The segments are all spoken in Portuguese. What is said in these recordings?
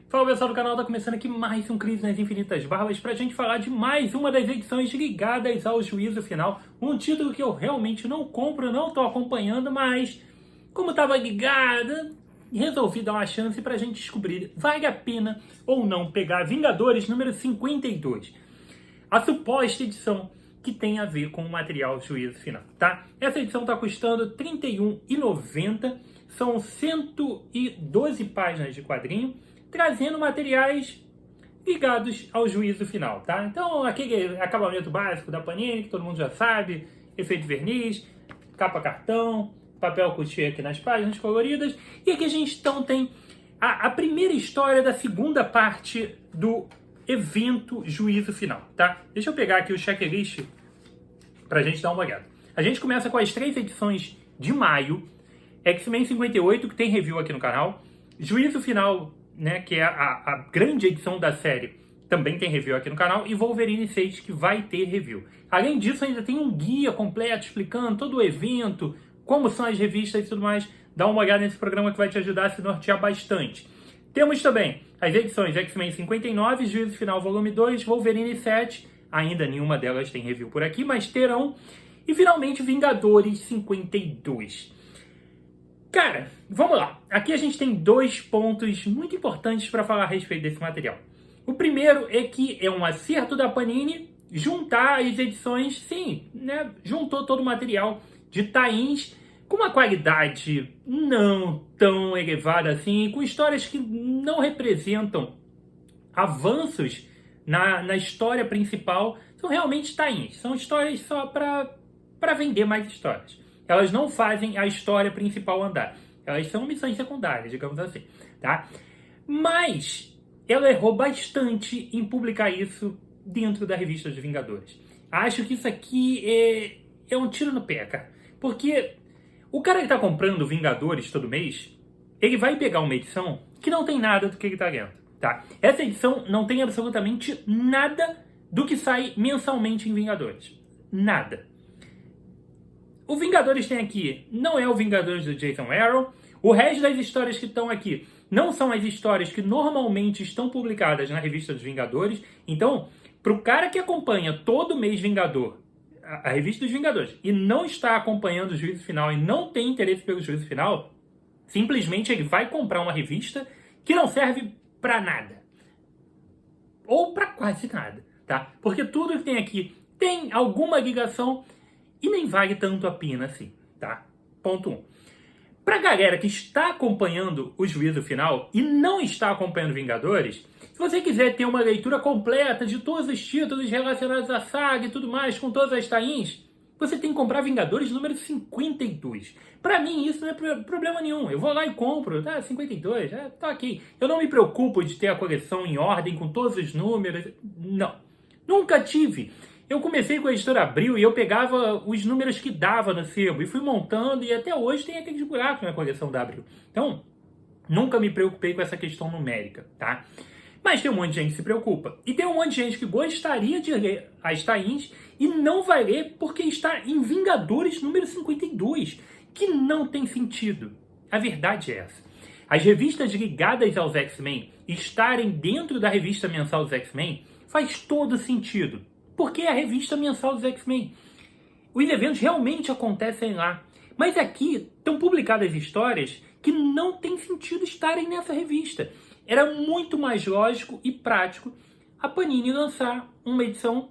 Fala pessoal do canal, tá começando aqui mais um Crise nas Infinitas Barbas pra gente falar de mais uma das edições ligadas ao Juízo Final. Um título que eu realmente não compro, não tô acompanhando, mas como tava ligada, resolvi dar uma chance pra gente descobrir vale a pena ou não pegar Vingadores número 52. A suposta edição que tem a ver com o material Juízo Final, tá? Essa edição tá custando R$ 31,90, são 112 páginas de quadrinho, trazendo materiais ligados ao Juízo Final, tá? Então, aquele acabamento básico da Panini, que todo mundo já sabe, efeito verniz, capa cartão, papel couché aqui nas páginas coloridas, e aqui a gente então tem a primeira história da segunda parte do evento Juízo Final, tá? Deixa eu pegar aqui o checklist pra gente dar uma olhada. A gente começa com as 3 edições de maio, X-Men 58, que tem review aqui no canal, Juízo Final, né, que é a grande edição da série, também tem review aqui no canal, e Wolverine 6, que vai ter review. Além disso, ainda tem um guia completo explicando todo o evento, como são as revistas e tudo mais. Dá uma olhada nesse programa que vai te ajudar a se nortear bastante. Temos também as edições X-Men 59, Juízo Final Volume 2, Wolverine 7, ainda nenhuma delas tem review por aqui, mas terão. E finalmente Vingadores 52. Cara, vamos lá. Aqui a gente tem 2 pontos muito importantes para falar a respeito desse material. O primeiro é que é um acerto da Panini juntar as edições, sim, né? Juntou todo o material de tie-ins com uma qualidade não tão elevada assim, com histórias que não representam avanços na história principal. São realmente tie-ins, são histórias só para vender mais histórias. Elas não fazem a história principal andar. Elas são missões secundárias, digamos assim, tá? Mas ela errou bastante em publicar isso dentro da revista dos Vingadores. Acho que isso aqui é um tiro no pé, cara. Porque o cara que tá comprando Vingadores todo mês, ele vai pegar uma edição que não tem nada do que ele tá lendo, tá? Essa edição não tem absolutamente nada do que sai mensalmente em Vingadores. Nada. O Vingadores tem aqui, não é o Vingadores do Jason Aaron. O resto das histórias que estão aqui não são as histórias que normalmente estão publicadas na revista dos Vingadores. Então, pro cara que acompanha todo mês Vingador, a revista dos Vingadores, e não está acompanhando o Juízo Final e não tem interesse pelo Juízo Final, simplesmente ele vai comprar uma revista que não serve pra nada. Ou pra quase nada, tá? Porque tudo que tem aqui tem alguma ligação e nem vale tanto a pena assim, tá? Ponto 1. Pra galera que está acompanhando o Juízo Final e não está acompanhando Vingadores, se você quiser ter uma leitura completa de todos os títulos relacionados à saga e tudo mais, com todas as tie-ins, você tem que comprar Vingadores número 52. Pra mim isso não é problema nenhum. Eu vou lá e compro, tá? 52, tá ok. Eu não me preocupo de ter a coleção em ordem com todos os números. Não. Nunca tive. Eu comecei com a editora Abril e eu pegava os números que dava no sebo e fui montando, e até hoje tem aqueles buracos na coleção da Abril. Então, nunca me preocupei com essa questão numérica, tá? Mas tem um monte de gente que se preocupa. E tem um monte de gente que gostaria de ler as tie-ins e não vai ler porque está em Vingadores número 52, que não tem sentido. A verdade é essa. As revistas ligadas aos X-Men estarem dentro da revista mensal dos X-Men faz todo sentido. Porque é a revista mensal dos X-Men. Os eventos realmente acontecem lá. Mas aqui estão publicadas histórias que não tem sentido estarem nessa revista. Era muito mais lógico e prático a Panini lançar uma edição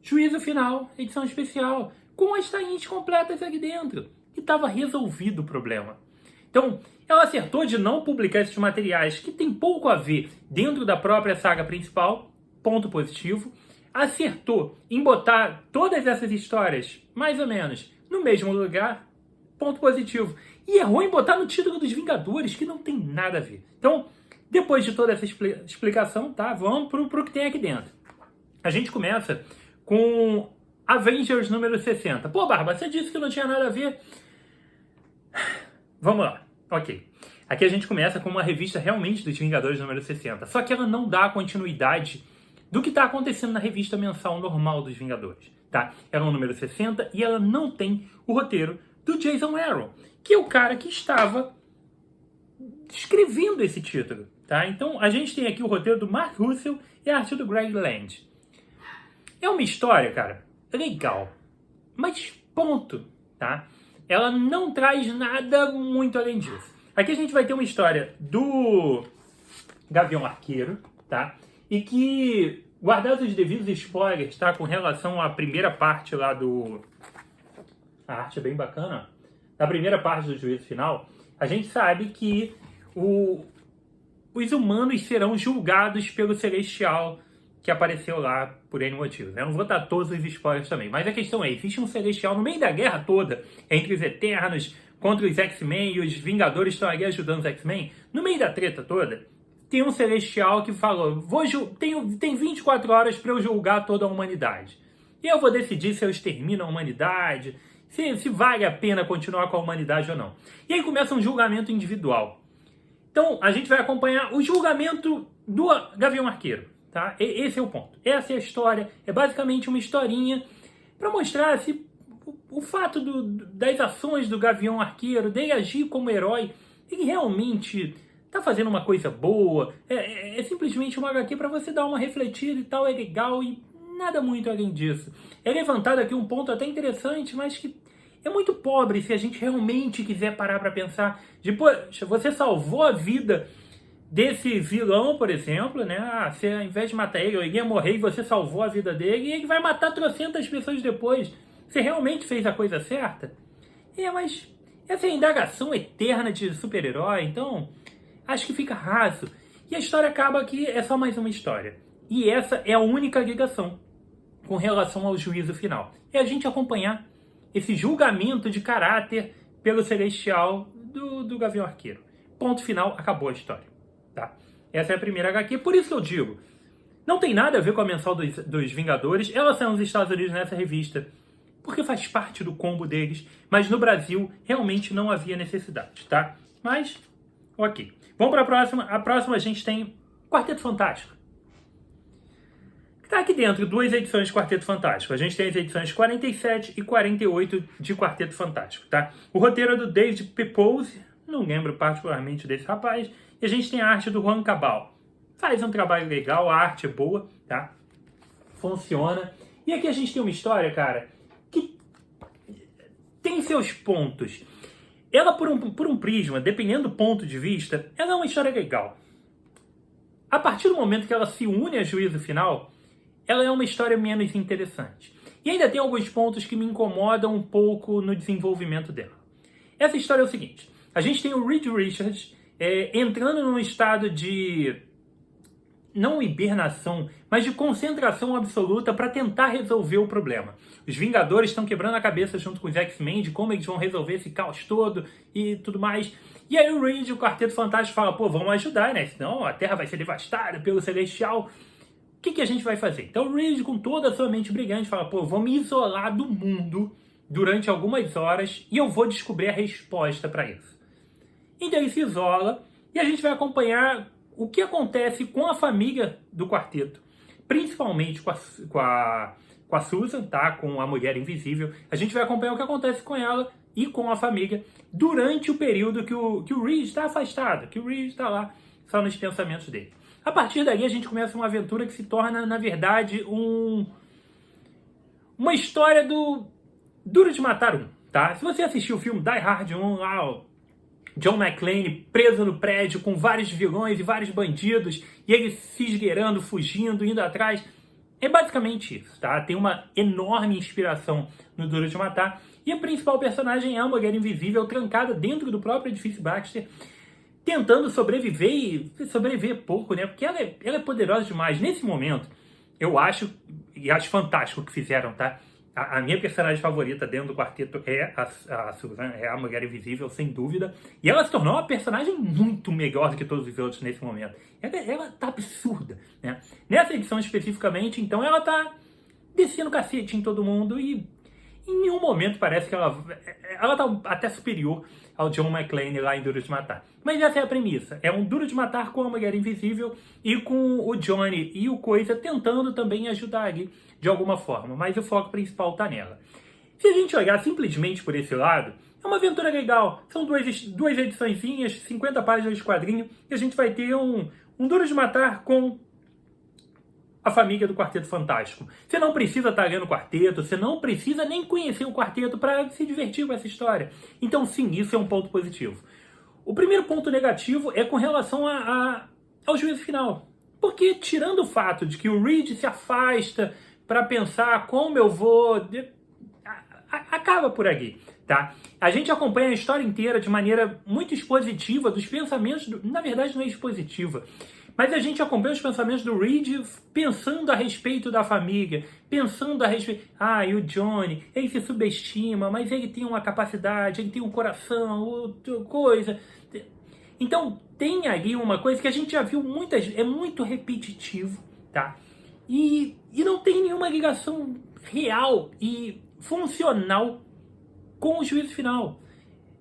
Juízo Final, edição especial, com as tie-ins completas aqui dentro. E estava resolvido o problema. Então, ela acertou de não publicar esses materiais que tem pouco a ver dentro da própria saga principal, ponto positivo. Acertou em botar todas essas histórias, mais ou menos, no mesmo lugar, ponto positivo. E errou em botar no título dos Vingadores, que não tem nada a ver. Então, depois de toda essa explicação, tá? Vamos pro que tem aqui dentro. A gente começa com Avengers número 60. Pô, Barba, você disse que não tinha nada a ver. Vamos lá. Ok. Aqui a gente começa com uma revista realmente dos Vingadores número 60. Só que ela não dá continuidade do que está acontecendo na revista mensal normal dos Vingadores, tá? Ela é o número 60 e ela não tem o roteiro do Jason Aaron, que é o cara que estava escrevendo esse título. tá? Então, a gente tem aqui o roteiro do Mark Russell e a arte do Greg Land. É uma história, cara, legal, mas ponto, tá? Ela não traz nada muito além disso. Aqui a gente vai ter uma história do Gavião Arqueiro, tá? E que, guardados os devidos spoilers, tá? Com relação à primeira parte lá do... A arte é bem bacana. Na primeira parte do juízo final, a gente sabe que os humanos serão julgados pelo Celestial que apareceu lá por N motivos. Eu não vou dar todos os spoilers também, mas a questão é, existe um Celestial no meio da guerra toda, entre os Eternos, contra os X-Men, e os Vingadores estão ali ajudando os X-Men. No meio da treta toda, tem um Celestial que falou, tem 24 horas para eu julgar toda a humanidade. E eu vou decidir se eu extermino a humanidade, se vale a pena continuar com a humanidade ou não. E aí começa um julgamento individual. Então, a gente vai acompanhar o julgamento do Gavião Arqueiro, tá? Esse é o ponto. Essa é a história. É basicamente uma historinha para mostrar se o fato das ações do Gavião Arqueiro, dele agir como herói, ele realmente tá fazendo uma coisa boa. É simplesmente uma HQ para você dar uma refletida e tal, é legal e nada muito além disso. É levantado aqui um ponto até interessante, mas que é muito pobre se a gente realmente quiser parar para pensar. Poxa, você salvou a vida desse vilão, por exemplo, né? Você, ao invés de matar ele, ele ia morrer e você salvou a vida dele, e ele vai matar trocentas pessoas depois. Você realmente fez a coisa certa? Mas essa é a indagação eterna de super-herói, então acho que fica raso. E a história acaba que é só mais uma história. E essa é a única ligação com relação ao juízo final. É a gente acompanhar esse julgamento de caráter pelo Celestial do Gavião Arqueiro. Ponto final, acabou a história. Tá? Essa é a primeira HQ, por isso que eu digo, não tem nada a ver com a mensal dos Vingadores, ela saiu nos Estados Unidos nessa revista, porque faz parte do combo deles, mas no Brasil realmente não havia necessidade, tá? Mas, ok. Vamos para a próxima. A próxima a gente tem Quarteto Fantástico. Está aqui dentro duas edições de Quarteto Fantástico. A gente tem as edições 47 e 48 de Quarteto Fantástico, tá? O roteiro é do David Pepose, não lembro particularmente desse rapaz, e a gente tem a arte do Juan Cabal. Faz um trabalho legal, a arte é boa, tá? Funciona. E aqui a gente tem uma história, cara, que tem seus pontos. Ela, por um prisma, dependendo do ponto de vista, ela é uma história legal. A partir do momento que ela se une a juízo final, ela é uma história menos interessante. E ainda tem alguns pontos que me incomodam um pouco no desenvolvimento dela. Essa história é o seguinte. A gente tem o Reed Richards entrando num estado de, não hibernação, mas de concentração absoluta para tentar resolver o problema. Os Vingadores estão quebrando a cabeça junto com os X-Men de como eles vão resolver esse caos todo e tudo mais. E aí o Reed, o Quarteto Fantástico, fala, pô, vamos ajudar, né? Senão a Terra vai ser devastada pelo Celestial. O que a gente vai fazer? Então o Reed, com toda a sua mente brilhante, fala, pô, vou me isolar do mundo durante algumas horas e eu vou descobrir a resposta para isso. Então ele se isola e a gente vai acompanhar o que acontece com a família do quarteto, principalmente com a Susan, tá? Com a Mulher Invisível. A gente vai acompanhar o que acontece com ela e com a família durante o período que o Reed está afastado, que o Reed está lá só nos pensamentos dele. A partir daí a gente começa uma aventura que se torna, na verdade, uma história do Duro de Matar 1, tá? Se você assistiu o filme Die Hard 1, lá o John McClane preso no prédio com vários vilões e vários bandidos, e ele se esgueirando, fugindo, indo atrás, é basicamente isso, tá? Tem uma enorme inspiração no Duro de Matar, e a principal personagem é a Mulher Invisível, trancada dentro do próprio edifício Baxter, tentando sobreviver e sobreviver pouco, né? Porque ela é poderosa demais. Nesse momento, eu acho fantástico o que fizeram, tá? A minha personagem favorita dentro do quarteto é a Susan, é a Mulher Invisível, sem dúvida. E ela se tornou uma personagem muito melhor do que todos os outros nesse momento. Ela tá absurda, né? Nessa edição especificamente, então, ela tá descendo cacete em todo mundo e em nenhum momento parece que ela tá até superior ao John McClane lá em Duro de Matar. Mas essa é a premissa. É um Duro de Matar com a Mulher Invisível e com o Johnny e o Coisa tentando também ajudar ali de alguma forma. Mas o foco principal tá nela. Se a gente olhar simplesmente por esse lado, É uma aventura legal. São duas ediçõezinhas, 50 páginas de quadrinho, e a gente vai ter um Duro de Matar com a família do Quarteto Fantástico. Você não precisa estar lendo o quarteto, você não precisa nem conhecer o quarteto para se divertir com essa história. Então, sim, isso é um ponto positivo. O primeiro ponto negativo é com relação ao juízo final. Porque, tirando o fato de que o Reed se afasta para pensar como eu vou... acaba por aqui, tá? A gente acompanha a história inteira de maneira muito expositiva dos pensamentos... Na verdade, não é expositiva. Mas a gente acompanha os pensamentos do Reed pensando a respeito da família, pensando a respeito... Ah, e o Johnny, ele se subestima, mas ele tem uma capacidade, ele tem um coração, outra coisa... Então, tem ali uma coisa que a gente já viu muitas vezes, é muito repetitivo, tá? E não tem nenhuma ligação real e funcional com o juízo final.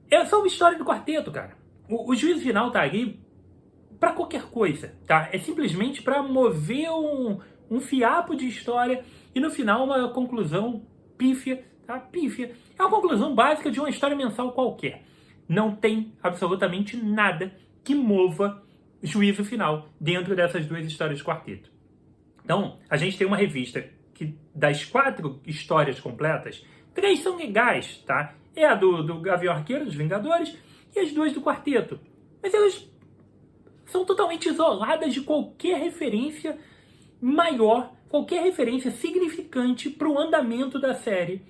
É só uma história do quarteto, cara. O juízo final tá ali para qualquer coisa, tá? É simplesmente para mover um fiapo de história e no final uma conclusão pífia, tá? Pífia. É uma conclusão básica de uma história mensal qualquer. Não tem absolutamente nada que mova juízo final dentro dessas duas histórias de quarteto. Então, a gente tem uma revista que, das 4 histórias completas, 3 são legais, tá? É a do Gavião Arqueiro, dos Vingadores, e as 2 do quarteto. Mas elas são totalmente isoladas de qualquer referência maior, qualquer referência significante para o andamento da série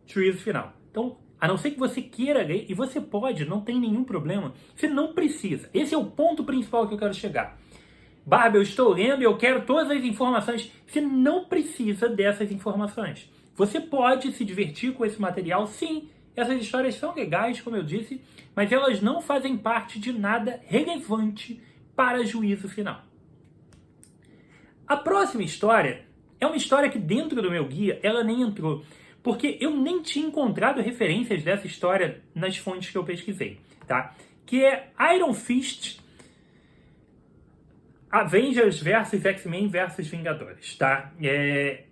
Juízo Final. Então, a não ser que você queira ler, e você pode, não tem nenhum problema, você não precisa. Esse é o ponto principal que eu quero chegar. Barbie, eu estou lendo e eu quero todas as informações. Você não precisa dessas informações. Você pode se divertir com esse material, sim. Essas histórias são legais, como eu disse, mas elas não fazem parte de nada relevante para juízo final. A próxima história é uma história que dentro do meu guia ela nem entrou, porque eu nem tinha encontrado referências dessa história nas fontes que eu pesquisei, tá? Que é Iron Fist, Avengers versus X-Men versus Vingadores, tá? É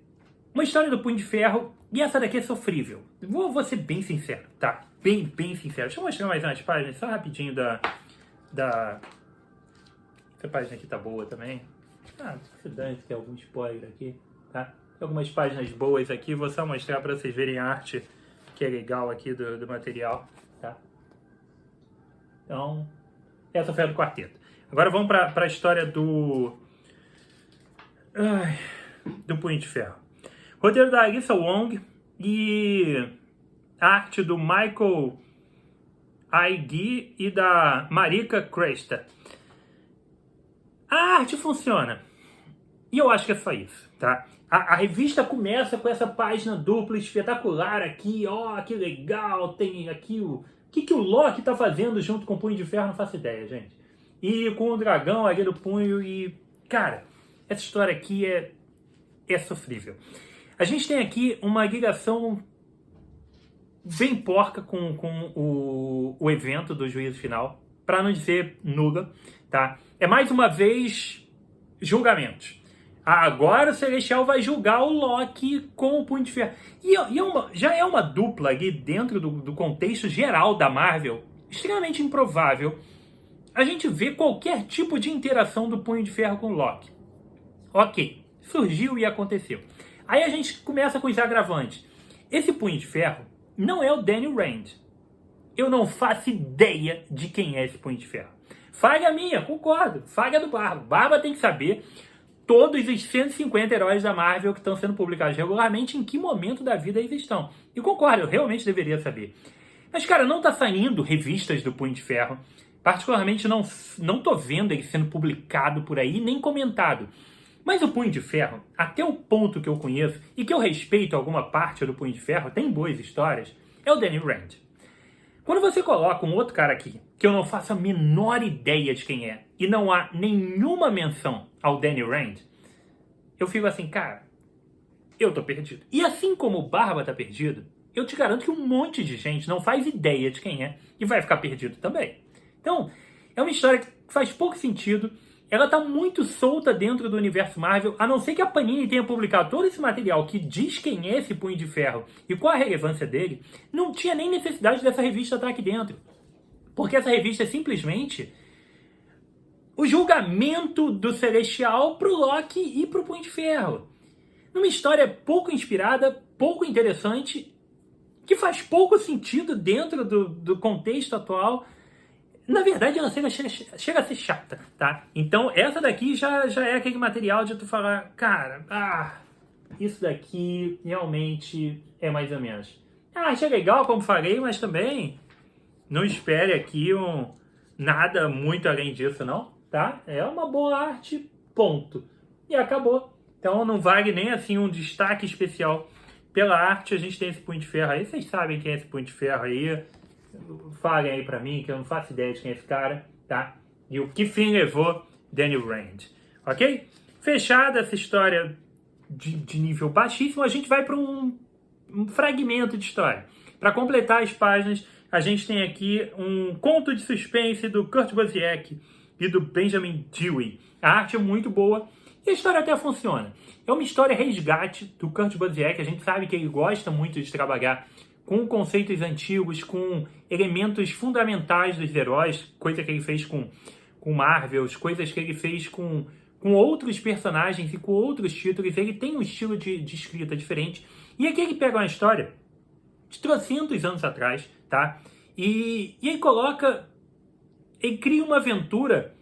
uma história do Punho de Ferro, e essa daqui é sofrível. Vou ser bem sincero, tá? Bem sincero. Deixa eu mostrar mais umas páginas, só rapidinho Essa página aqui tá boa também. Se dane, tem algum spoiler aqui, tá? Tem algumas páginas boas aqui, vou só mostrar para vocês verem a arte que é legal aqui do material, tá? Então, essa foi a do quarteto. Agora vamos para a história do Punho de Ferro. Roteiro da Alyssa Wong e arte do Michael Aigui e da Marika Cresta. A arte funciona. E eu acho que é só isso, tá? A revista começa com essa página dupla espetacular aqui, ó, que legal, tem aqui o que o Loki tá fazendo junto com o Punho de Ferro, não faço ideia, gente. E com o dragão ali do punho e... Cara, essa história aqui é sofrível. A gente tem aqui uma ligação bem porca com o evento do juízo final, para não dizer nula, tá? É mais uma vez julgamento. Agora o Celestial vai julgar o Loki com o Punho de Ferro. Já é uma dupla ali dentro do contexto geral da Marvel, extremamente improvável a gente ver qualquer tipo de interação do Punho de Ferro com o Loki. Ok, surgiu e aconteceu. Aí a gente começa com os agravantes. Esse Punho de Ferro não é o Danny Rand. Eu não faço ideia de quem é esse Punho de Ferro. Falha minha, concordo. Falha do Barba. Barba tem que saber todos os 150 heróis da Marvel que estão sendo publicados regularmente, em que momento da vida eles estão. E concordo, eu realmente deveria saber. Mas, cara, não tá saindo revistas do Punho de Ferro. Particularmente não tô vendo ele sendo publicado por aí, nem comentado. Mas o Punho de Ferro, até o ponto que eu conheço, e que eu respeito alguma parte do Punho de Ferro, tem boas histórias, é o Danny Rand. Quando você coloca um outro cara aqui, que eu não faço a menor ideia de quem é, e não há nenhuma menção ao Danny Rand, eu fico assim, cara, eu tô perdido. E assim como o Barba tá perdido, eu te garanto que um monte de gente não faz ideia de quem é e vai ficar perdido também. Então, é uma história que faz pouco sentido ela tá muito solta dentro do universo Marvel, a não ser que a Panini tenha publicado todo esse material que diz quem é esse Punho de Ferro e qual a relevância dele, não tinha nem necessidade dessa revista estar aqui dentro. Porque essa revista é simplesmente o julgamento do Celestial pro Loki e pro Punho de Ferro. Numa história pouco inspirada, pouco interessante, que faz pouco sentido dentro do contexto atual. Na verdade, ela chega a ser chata, tá? Então, essa daqui já é aquele material de tu falar, cara, isso daqui realmente é mais ou menos. Achei legal, como falei, mas também não espere aqui nada muito além disso, não, tá? É uma boa arte, ponto. E acabou. Então, não vale nem assim um destaque especial pela arte. A gente tem esse Punho de Ferro aí. Vocês sabem quem é esse Punho de Ferro aí. Falem aí pra mim, que eu não faço ideia de quem é esse cara, tá? E o que fim levou Daniel Rand, ok? Fechada essa história de nível baixíssimo, a gente vai para um fragmento de história. Para completar as páginas, a gente tem aqui um conto de suspense do Kurt Busiek e do Benjamin Dewey. A arte é muito boa e a história até funciona. É uma história resgate do Kurt Busiek. A gente sabe que ele gosta muito de trabalhar com conceitos antigos, com elementos fundamentais dos heróis, coisa que ele fez com Marvels, coisas que ele fez com outros personagens e com outros títulos. Ele tem um estilo de escrita diferente. E aqui ele pega uma história de trocentos anos atrás, tá? E ele ele cria uma aventura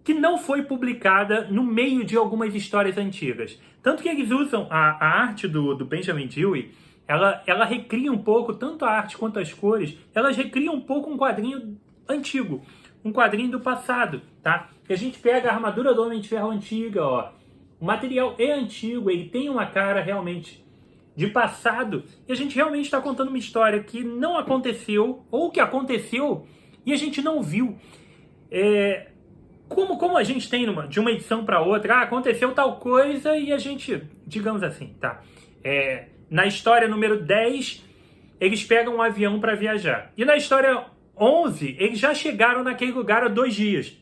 que não foi publicada no meio de algumas histórias antigas. Tanto que eles usam a arte do Benjamin Dewey. Ela recria um pouco, tanto a arte quanto as cores, elas recriam um pouco um quadrinho antigo, um quadrinho do passado, tá? E a gente pega a armadura do Homem de Ferro antiga, ó. O material é antigo, ele tem uma cara realmente de passado, e a gente realmente está contando uma história que não aconteceu, ou que aconteceu e a gente não viu. Como a gente tem de uma edição para outra, aconteceu tal coisa e a gente, digamos assim, tá? Na história número 10, eles pegam um avião para viajar. E na história 11, eles já chegaram naquele lugar há 2 dias.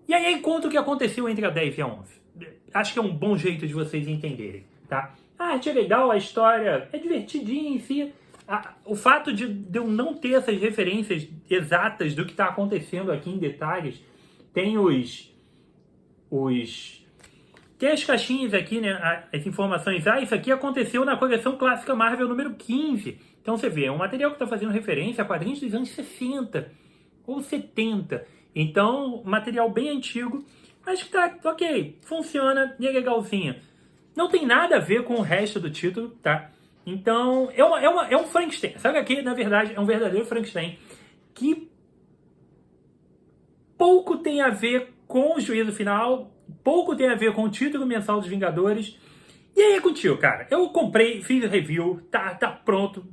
E aí conta o que aconteceu entre a 10 e a 11. Acho que é um bom jeito de vocês entenderem, tá? É legal, a história é divertidinha em si. O fato de eu não ter essas referências exatas do que está acontecendo aqui em detalhes, tem tem as caixinhas aqui, né? As informações. Isso aqui aconteceu na coleção clássica Marvel número 15. Então você vê, é um material que está fazendo referência a quadrinhos dos anos 60 ou 70. Então, material bem antigo, mas que tá ok, funciona e é legalzinho. Não tem nada a ver com o resto do título, tá? Então, é um Frankenstein. Sabe aqui, na verdade, é um verdadeiro Frankenstein que pouco tem a ver com o juízo final, pouco tem a ver com o título mensal dos Vingadores. E aí é contigo, cara. Eu comprei, fiz review, tá pronto.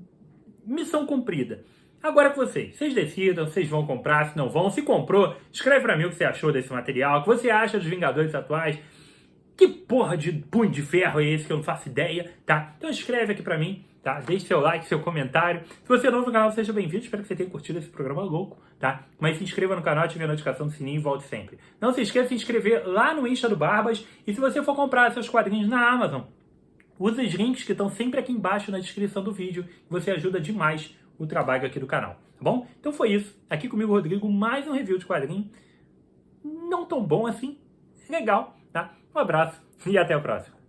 Missão cumprida. Agora com vocês decidam, vocês vão comprar, se não vão. Se comprou, escreve pra mim o que você achou desse material, o que você acha dos Vingadores atuais. Que porra de punho de ferro é esse que eu não faço ideia, tá? Então escreve aqui pra mim, tá? Deixe seu like, seu comentário. Se você é novo no canal, seja bem-vindo. Espero que você tenha curtido esse programa louco, tá? Mas se inscreva no canal, ative a notificação do sininho e volte sempre. Não se esqueça de se inscrever lá no Insta do Barbas. E se você for comprar seus quadrinhos na Amazon, use os links que estão sempre aqui embaixo na descrição do vídeo. Você ajuda demais o trabalho aqui do canal, tá bom? Então foi isso. Aqui comigo, Rodrigo, mais um review de quadrinho. Não tão bom assim. Legal, tá? Um abraço e até a próxima.